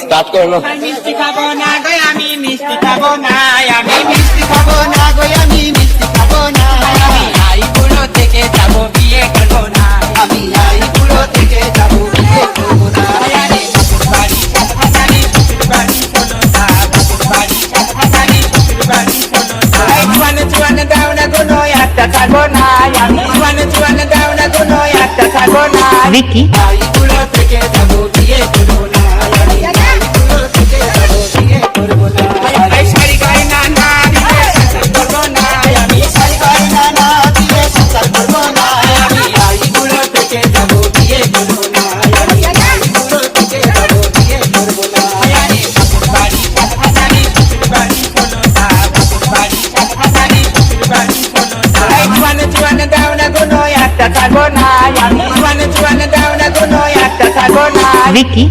Start করো না। মিষ্টি খাবো না গো আমি মিষ্টি খাবো না, আমি মিষ্টি খাবো না গো আমি মিষ্টি খাবো না, আমি আইগুলো থেকে যাবো বিয়ে করবো না, আমি আইগুলো থেকে যাবো বিয়ে করবো না। আরে বাবুর বাড়ি হাসানি শ্বশুর বাড়ি শোনো না, বাবুর বাড়ি হাসানি শ্বশুর বাড়ি শোনো না। জোয়ান জোয়ান দাও না কোনো একটা খাবো না, আমি জোয়ান জোয়ান দাও না কোনো একটা খাবো না। ভিকি আইগুলো থেকে যাবো বিয়ে করবো না, আমি আইগুলো থেকে যাবো বিয়ে করবো না। শাড়ি গয়না না দিলে সংসার করবো না, আমি শাড়ি গয়না না দিলে সংসার করবো না, আমি আইগুলো থেকে যাবো বিয়ে করবো না, আমি আইগুলো থেকে যাবো বিয়ে করবো না। আরে বাবুর বাড়ি হাসানি শ্বশুর বাড়ি শোনো না, বাবুর বাড়ি হাসানি শ্বশুর বাড়ি শোনো না। জোয়ান জোয়ান দাও না কোনো একটা খাবো না, আমি জোয়ান জোয়ান দাও না কোনো একটা খাবো না। ভিকি